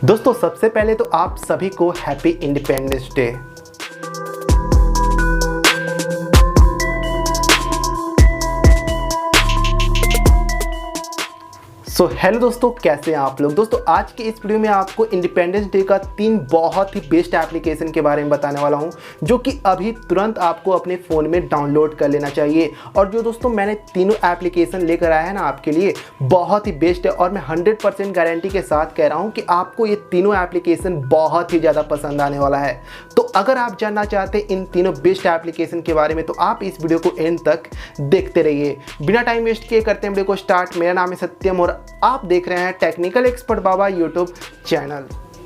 दोस्तों सबसे पहले तो आप सभी को हैप्पी इंडिपेंडेंस डे। हेलो दोस्तों, कैसे हैं आप लोग। दोस्तों आज के इस वीडियो में आपको इंडिपेंडेंस डे का 3 बहुत ही बेस्ट एप्लीकेशन के बारे में बताने वाला हूं, जो कि अभी तुरंत आपको अपने फ़ोन में डाउनलोड कर लेना चाहिए। और जो दोस्तों मैंने तीनों एप्लीकेशन लेकर आया है ना आपके लिए, बहुत ही बेस्ट है। और मैं 100% गारंटी के साथ कह रहा हूँ कि आपको ये तीनों एप्लीकेशन बहुत ही ज़्यादा पसंद आने वाला है। तो अगर आप जानना चाहते हैं इन तीनों बेस्ट एप्लीकेशन के बारे में, तो आप इस वीडियो को एंड तक देखते रहिए। बिना टाइम वेस्ट किए करते हैं वीडियो को स्टार्ट। मेरा नाम है सत्यम और आप देख रहे हैं टेक्निकल एक्सपर्ट बाबा यूट्यूब चैनल।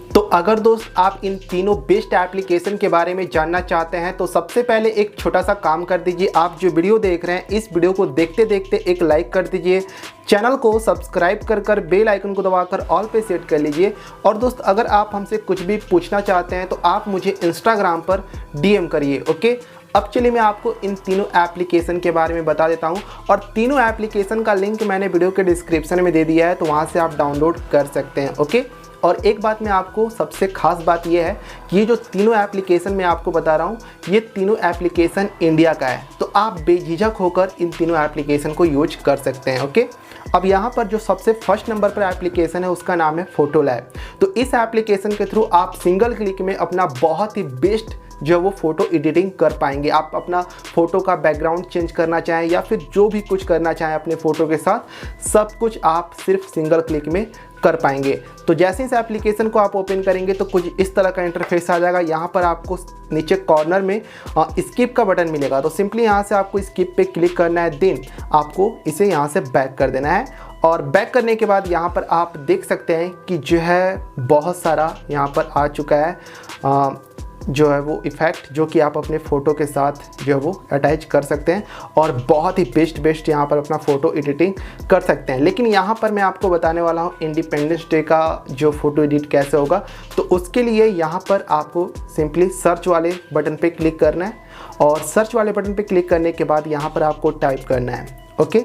तो अगर दोस्त आप इन तीनों बेस्ट एप्लीकेशन के बारे में जानना चाहते हैं, तो सबसे पहले एक छोटा सा काम कर दीजिए। आप जो वीडियो देख रहे हैं, इस वीडियो को देखते देखते एक लाइक कर दीजिए, चैनल को सब्सक्राइब कर बेल आइकन को दबाकर ऑल पे सेट कर लीजिए। और दोस्त अगर आप हमसे कुछ भी पूछना चाहते हैं तो आप मुझे इंस्टाग्राम पर डीएम करिए। ओके, अब चलिए मैं आपको इन तीनों एप्लीकेशन के बारे में बता देता हूं। और तीनों एप्लीकेशन का लिंक मैंने वीडियो के डिस्क्रिप्शन में दे दिया है, तो वहां से आप डाउनलोड कर सकते हैं। ओके, और एक बात मैं आपको सबसे खास बात यह है कि ये जो तीनों एप्लीकेशन मैं आपको बता रहा हूँ, ये तीनों एप्लीकेशन इंडिया का है। तो आप बेझिझक होकर इन तीनों एप्लीकेशन को यूज कर सकते हैं। ओके, अब यहाँ पर जो सबसे फर्स्ट नंबर पर एप्लीकेशन है उसका नाम है फोटो लैब। तो इस एप्लीकेशन के थ्रू आप सिंगल क्लिक में अपना बहुत ही बेस्ट जो वो फ़ोटो एडिटिंग कर पाएंगे। आप अपना फ़ोटो का बैकग्राउंड चेंज करना चाहें या फिर जो भी कुछ करना चाहें अपने फ़ोटो के साथ, सब कुछ आप सिर्फ सिंगल क्लिक में कर पाएंगे। तो जैसे इस एप्लीकेशन को आप ओपन करेंगे तो कुछ इस तरह का इंटरफेस आ जाएगा। यहाँ पर आपको नीचे कॉर्नर में स्किप का बटन मिलेगा, तो सिंपली यहाँ से आपको स्किप पे क्लिक करना है। देन आपको इसे यहाँ से बैक कर देना है। और बैक करने के बाद यहाँ पर आप देख सकते हैं कि जो है बहुत सारा यहाँ पर आ चुका है जो है वो इफ़ेक्ट, जो कि आप अपने फ़ोटो के साथ जो है वो अटैच कर सकते हैं और बहुत ही बेस्ट यहाँ पर अपना फ़ोटो एडिटिंग कर सकते हैं। लेकिन यहाँ पर मैं आपको बताने वाला हूँ इंडिपेंडेंस डे का जो फ़ोटो एडिट कैसे होगा। तो उसके लिए यहाँ पर आपको सिंपली सर्च वाले बटन पे क्लिक करना है। और सर्च वाले बटन पे क्लिक करने के बाद यहाँ पर आपको टाइप करना है ओके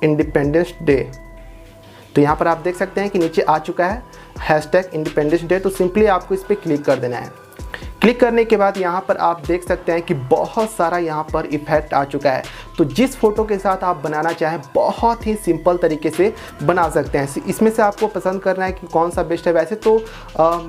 इंडिपेंडेंस डे। तो यहाँ पर आप देख सकते हैं कि नीचे आ चुका है हैशटैग इंडिपेंडेंस डे। तो सिंपली आपको इस पर क्लिक कर देना है। क्लिक करने के बाद यहाँ पर आप देख सकते हैं कि बहुत सारा यहाँ पर इफेक्ट आ चुका है। तो जिस फोटो के साथ आप बनाना चाहें बहुत ही सिंपल तरीके से बना सकते हैं। इसमें से आपको पसंद करना है कि कौन सा बेस्ट है। वैसे तो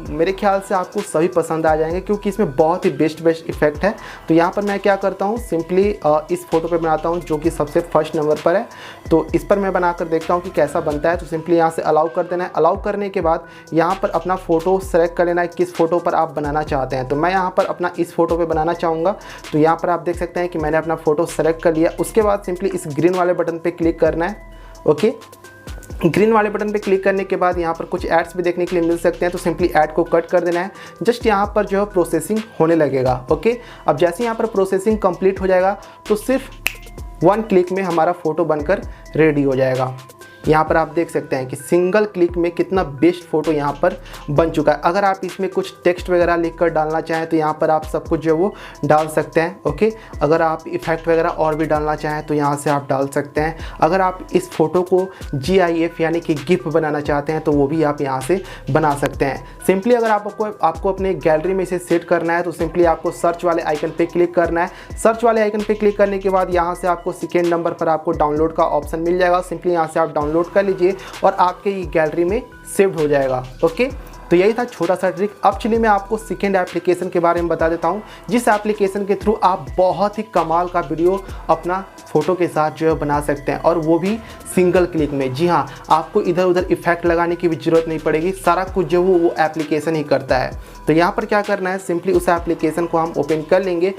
मेरे ख्याल से आपको सभी पसंद आ जाएंगे, क्योंकि इसमें बहुत ही बेस्ट इफेक्ट है। तो यहाँ पर मैं क्या करता हूँ, सिंपली इस फोटो पर बनाता हूँ जो कि सबसे फर्स्ट नंबर पर है। तो इस पर मैं बनाकर देखता हूँ कि कैसा बनता है। तो सिंपली यहाँ से अलाउ कर देना है। अलाउ करने के बाद यहाँ पर अपना फ़ोटो सेलेक्ट कर लेना है, किस फ़ोटो पर आप बनाना चाहते हैं। तो मैं यहाँ पर अपना इस फोटो पे बनाना चाहूँगा। तो यहाँ पर आप देख सकते हैं कि मैंने अपना फ़ोटो सेलेक्ट कर लिया। उसके बाद सिंपली इस ग्रीन वाले बटन पे क्लिक करना है। ओके, ग्रीन वाले बटन पे क्लिक करने के बाद यहाँ पर कुछ एड्स भी देखने के लिए मिल सकते हैं। तो सिंपली ऐड को कट कर देना है। जस्ट यहाँ पर जो है प्रोसेसिंग होने लगेगा। ओके, अब जैसे यहाँ पर प्रोसेसिंग कंप्लीट हो जाएगा तो सिर्फ 1 क्लिक में हमारा फ़ोटो बनकर रेडी हो जाएगा। यहाँ पर आप देख सकते हैं कि सिंगल क्लिक में कितना बेस्ट फ़ोटो यहाँ पर बन चुका है। अगर आप इसमें कुछ टेक्स्ट वगैरह लिख कर डालना चाहें तो यहाँ पर आप सब कुछ जो है वो डाल सकते हैं। ओके, अगर आप इफ़ेक्ट वगैरह और भी डालना चाहें तो यहाँ से आप डाल सकते हैं। अगर आप इस फ़ोटो को GIF यानी कि गिफ बनाना चाहते हैं तो वो भी आप यहाँ से बना सकते हैं। सिंपली अगर आपको अपने गैलरी में इसे सेट करना है तो सिंपली आपको सर्च वाले आइकन पर क्लिक करना है। सर्च वाले आइकन पर क्लिक करने के बाद यहाँ से आपको सेकेंड नंबर पर आपको डाउनलोड का ऑप्शन मिल जाएगा। सिंपली यहाँ से आप डाउनलोड कर लीजिए और आपके ये गैलरी में सेव्ड हो जाएगा। ओके, तो यही था छोटा सा ट्रिक। अब चलिए मैं आपको सेकेंड एप्लीकेशन के बारे में बता देता हूँ, जिस एप्लीकेशन के थ्रू आप बहुत ही कमाल का वीडियो अपना फ़ोटो के साथ जो है बना सकते हैं, और वो भी सिंगल क्लिक में। जी हाँ, आपको इधर उधर इफेक्ट लगाने की भी ज़रूरत नहीं पड़ेगी। सारा कुछ जो वो एप्लीकेशन ही करता है। तो यहाँ पर क्या करना है, सिंपली उस एप्लीकेशन को हम ओपन कर लेंगे।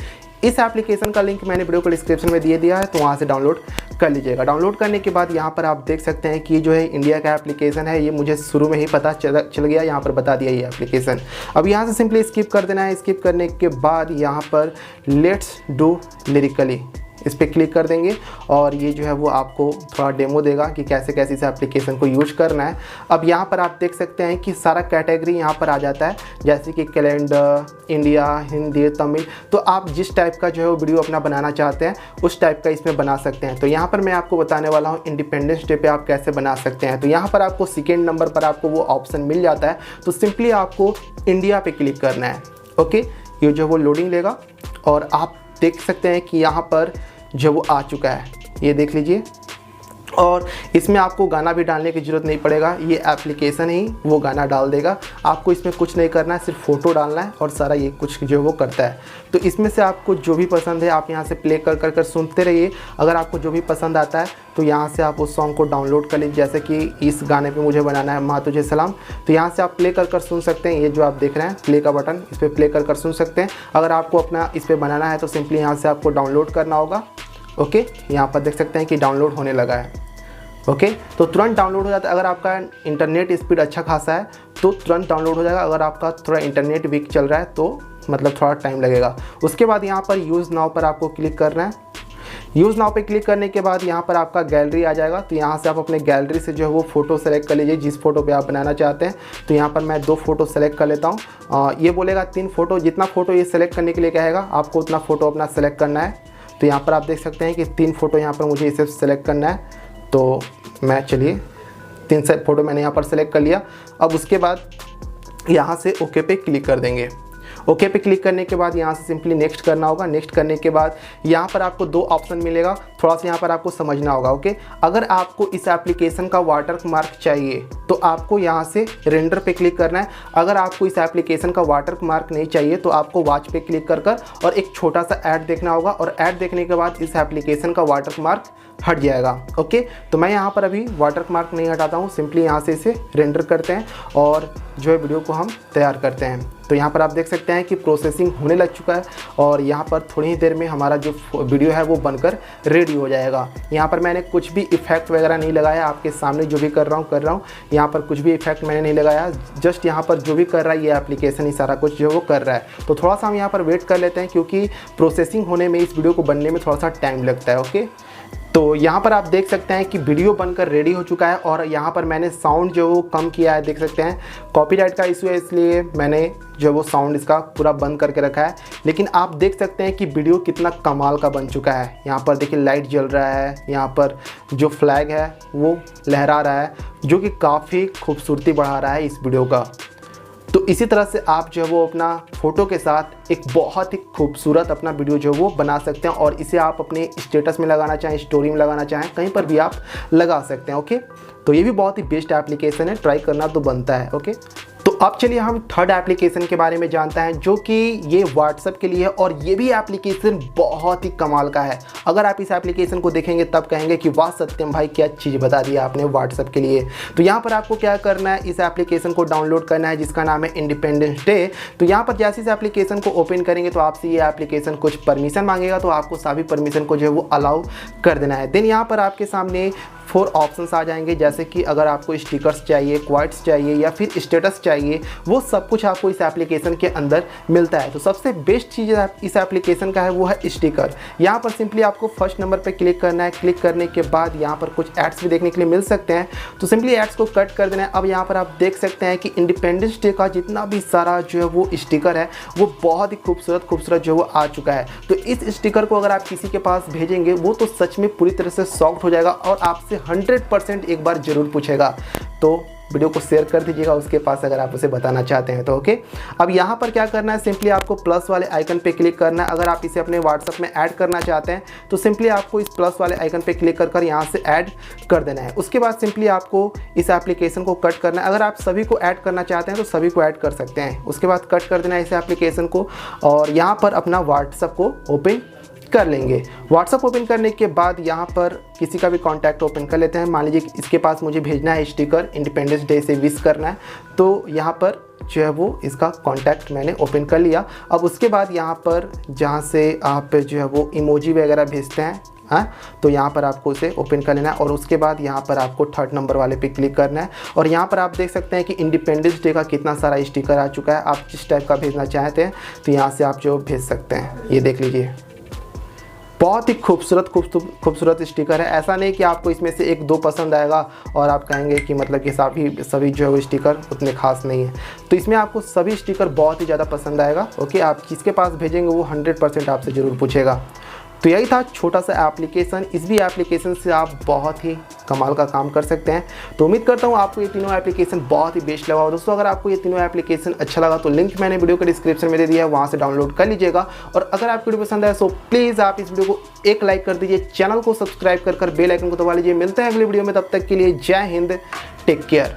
इस एप्लीकेशन का लिंक मैंने वीडियो को डिस्क्रिप्शन में दे दिया है, तो वहाँ से डाउनलोड कर लीजिएगा। डाउनलोड करने के बाद यहाँ पर आप देख सकते हैं कि जो है इंडिया का एप्लीकेशन है। ये मुझे शुरू में ही पता चल गया, यहाँ पर बता दिया ये एप्लीकेशन। अब यहाँ से सिंपली स्किप कर देना है। स्किप करने के बाद यहाँ पर लेट्स डू लिरिकली, इस पर क्लिक कर देंगे और ये जो है वो आपको थोड़ा डेमो देगा कि कैसे कैसे इस एप्लीकेशन को यूज करना है। अब यहाँ पर आप देख सकते हैं कि सारा कैटेगरी यहाँ पर आ जाता है, जैसे कि कैलेंडर, इंडिया, हिंदी, तमिल। तो आप जिस टाइप का जो है वो वीडियो अपना बनाना चाहते हैं उस टाइप का इसमें बना सकते हैं। तो यहाँ पर मैं आपको बताने वाला हूँ इंडिपेंडेंस डे पे आप कैसे बना सकते हैं। तो यहाँ पर आपको सेकेंड नंबर पर आपको वो ऑप्शन मिल जाता है, तो सिंपली आपको इंडिया पे क्लिक करना है। ओके, ये जो वो लोडिंग लेगा और आप देख सकते हैं कि यहाँ पर जो वो आ चुका है, ये देख लीजिए। और इसमें आपको गाना भी डालने की ज़रूरत नहीं पड़ेगा, ये एप्लीकेशन ही वो गाना डाल देगा। आपको इसमें कुछ नहीं करना है, सिर्फ फ़ोटो डालना है और सारा ये कुछ जो वो करता है। तो इसमें से आपको जो भी पसंद है आप यहाँ से प्ले कर कर सुनते रहिए। अगर आपको जो भी पसंद आता है तो यहाँ से आप उस सॉन्ग को डाउनलोड कर लीजिए। जैसे कि इस गाने पे मुझे बनाना है माँ तुझे सलाम, तो यहाँ से आप प्ले कर कर सुन सकते हैं। ये जो आप देख रहे हैं प्ले का बटन, इस पर प्ले कर कर सुन सकते हैं। अगर आपको अपना इस पर बनाना है तो सिंपली यहाँ से आपको डाउनलोड करना होगा। ओके, यहाँ पर देख सकते हैं कि डाउनलोड होने लगा है। ओके, तो तुरंत डाउनलोड हो जाता है। अगर आपका इंटरनेट स्पीड अच्छा खासा है तो तुरंत डाउनलोड हो जाएगा। अगर आपका थोड़ा इंटरनेट वीक चल रहा है तो मतलब थोड़ा टाइम लगेगा। उसके बाद यहाँ पर यूज़ नाउ पर आपको क्लिक करना है। यूज़ नाउ पे क्लिक करने के बाद यहाँ पर आपका गैलरी आ जाएगा। तो यहाँ से आप अपने गैलरी से जो है वो फ़ोटो सेलेक्ट कर लीजिए जिस फोटो पे आप बनाना चाहते हैं। तो यहाँ पर मैं 2 फ़ोटो सेलेक्ट कर लेता हूँ। ये बोलेगा 3 फ़ोटो, जितना फ़ोटो ये सेलेक्ट करने के लिए कहेगा आपको उतना फ़ोटो अपना सेलेक्ट करना है। तो यहाँ पर आप देख सकते हैं कि 3 फ़ोटो यहाँ पर मुझे इसे सेलेक्ट करना है। तो मैं चलिए 3 फ़ोटो मैंने यहाँ पर सेलेक्ट कर लिया। अब उसके बाद यहाँ से ओके पे क्लिक कर देंगे। ओके पे क्लिक करने के बाद यहाँ से सिंपली नेक्स्ट करना होगा। नेक्स्ट करने के बाद यहाँ पर आपको 2 ऑप्शन मिलेगा, थोड़ा सा यहाँ पर आपको समझना होगा। ओके, अगर आपको इस एप्लीकेशन का वाटरमार्क चाहिए तो आपको यहाँ से रेंडर पे क्लिक करना है। अगर आपको इस एप्लीकेशन का वाटरमार्क नहीं चाहिए तो आपको वॉच पे क्लिक कर कर और एक छोटा सा ऐड देखना होगा और ऐड देखने के बाद इस एप्लीकेशन का वाटरमार्क हट जाएगा। ओके, तो मैं यहाँ पर अभी वाटरमार्क नहीं हटाता हूँ, सिंपली यहाँ से इसे रेंडर करते हैं और जो है वीडियो को हम तैयार करते हैं। तो यहाँ पर आप देख सकते हैं कि प्रोसेसिंग होने लग चुका है और यहाँ पर थोड़ी ही देर में हमारा जो वीडियो है वो बनकर रेडी हो जाएगा। यहाँ पर मैंने कुछ भी इफेक्ट वगैरह नहीं लगाया, आपके सामने जो भी कर रहा हूँ। यहाँ पर कुछ भी इफेक्ट मैंने नहीं लगाया, जस्ट यहाँ पर जो भी कर रहा है ये एप्लीकेशन ही सारा कुछ जो वो कर रहा है। तो थोड़ा सा हम यहाँ पर वेट कर लेते हैं क्योंकि प्रोसेसिंग होने में, इस वीडियो को बनने में थोड़ा सा टाइम लगता है। ओके, तो यहाँ पर आप देख सकते हैं कि वीडियो बनकर रेडी हो चुका है और यहाँ पर मैंने साउंड जो वो कम किया है, देख सकते हैं। कॉपीराइट का इशू है इसलिए मैंने जो वो साउंड इसका पूरा बंद करके रखा है, लेकिन आप देख सकते हैं कि वीडियो कितना कमाल का बन चुका है। यहाँ पर देखिए लाइट जल रहा है, यहाँ पर जो फ्लैग है वो लहरा रहा है जो कि काफ़ी खूबसूरती बढ़ा रहा है इस वीडियो का। तो इसी तरह से आप जो है वो अपना फ़ोटो के साथ एक बहुत ही खूबसूरत अपना वीडियो जो है वो बना सकते हैं और इसे आप अपने स्टेटस में लगाना चाहें, स्टोरी में लगाना चाहें, कहीं पर भी आप लगा सकते हैं। ओके, तो ये भी बहुत ही बेस्ट एप्लीकेशन है, ट्राई करना तो बनता है। ओके, तो अब चलिए हम थर्ड एप्लीकेशन के बारे में जानते हैं जो कि ये व्हाट्सएप के लिए है और ये भी एप्लीकेशन बहुत ही कमाल का है। अगर आप इस एप्लीकेशन को देखेंगे तब कहेंगे कि वाह सत्यम भाई क्या चीज़ बता दिया आपने व्हाट्सएप के लिए। तो यहाँ पर आपको क्या करना है, इस एप्लीकेशन को डाउनलोड करना है जिसका नाम है इंडिपेंडेंस डे। तो यहाँ पर जैसे इस एप्लीकेशन को ओपन करेंगे तो आपसे ये एप्लीकेशन कुछ परमिशन मांगेगा, तो आपको सभी परमिशन को जो है वो अलाउ कर देना है। देन यहाँ पर आपके सामने 4 ऑप्शंस आ जाएंगे, जैसे कि अगर आपको स्टिकर्स चाहिए, क्वाइट्स चाहिए या फिर स्टेटस चाहिए, वो सब कुछ आपको इस एप्लीकेशन के अंदर मिलता है। तो सबसे बेस्ट चीज़ इस एप्लीकेशन का है वो है स्टिकर। यहाँ पर सिंपली आपको फर्स्ट नंबर पे क्लिक करना है। क्लिक करने के बाद यहाँ पर कुछ एड्स भी देखने के लिए मिल सकते हैं, तो सिंपली एड्स को कट कर देना है। अब यहाँ पर आप देख सकते हैं कि इंडिपेंडेंस डे का जितना भी सारा जो है वो स्टिकर है वो बहुत ही खूबसूरत जो है वो आ चुका है। तो इस स्टिकर को अगर आप किसी के पास भेजेंगे वो तो सच में पूरी तरह से शॉक्ड हो जाएगा और आपसे 100% एक बार जरूर पूछेगा। तो वीडियो को शेयर कर दीजिएगा उसके पास अगर आप उसे बताना चाहते हैं तो। ओके, अब यहाँ पर क्या करना है, सिंपली आपको प्लस वाले आइकन पे क्लिक करना है। अगर आप इसे अपने व्हाट्सएप में ऐड करना चाहते हैं तो सिंपली आपको इस प्लस वाले आइकन पे क्लिक कर यहाँ से ऐड कर देना है। उसके बाद सिंपली आपको इस एप्लीकेशन को कट करना है। अगर आप सभी को ऐड करना चाहते हैं तो सभी को ऐड कर सकते हैं। उसके बाद कट कर देना है इस एप्लीकेशन को और यहाँ पर अपना व्हाट्सएप को ओपन कर लेंगे। व्हाट्सएप ओपन करने के बाद यहाँ पर किसी का भी कॉन्टैक्ट ओपन कर लेते हैं। मान लीजिए इसके पास मुझे भेजना है स्टिकर, इंडिपेंडेंस डे से विश करना है, तो यहाँ पर जो है वो इसका कॉन्टैक्ट मैंने ओपन कर लिया। अब उसके बाद यहाँ पर जहाँ से आप जो है वो इमोजी वगैरह भेजते हैं, हाँ, तो यहाँ पर आपको उसे ओपन कर लेना है और उसके बाद यहाँ पर आपको थर्ड नंबर वाले पे क्लिक करना है और यहाँ पर आप देख सकते हैं कि इंडिपेंडेंस डे का कितना सारा स्टिकर आ चुका है। आप जिस टाइप का भेजना चाहते हैं तो यहाँ से आप जो भेज सकते हैं, ये देख लीजिए। बहुत ही खूबसूरत स्टिकर है। ऐसा नहीं कि आपको इसमें से एक दो पसंद आएगा और आप कहेंगे कि मतलब कि सभी जो है स्टिकर उतने खास नहीं है। तो इसमें आपको सभी स्टिकर बहुत ही ज़्यादा पसंद आएगा। ओके, आप किसके पास भेजेंगे वो 100% आपसे ज़रूर पूछेगा। तो यही था छोटा सा एप्लीकेशन। इस भी एप्लीकेशन से आप बहुत ही कमाल का काम कर सकते हैं। तो उम्मीद करता हूँ आपको ये तीनों एप्लीकेशन बहुत ही बेस्ट लगा हो। दोस्तों अगर आपको ये तीनों एप्लीकेशन अच्छा लगा तो लिंक मैंने वीडियो के डिस्क्रिप्शन में दे दिया है, वहाँ से डाउनलोड कर लीजिएगा। और अगर आपको वीडियो पसंद आए तो प्लीज़ आप इस वीडियो को एक लाइक कर दीजिए, चैनल को सब्सक्राइब कर बेल आइकन को दबा लीजिए। मिलते हैं अगली वीडियो में, तब तक के लिए जय हिंद, टेक केयर।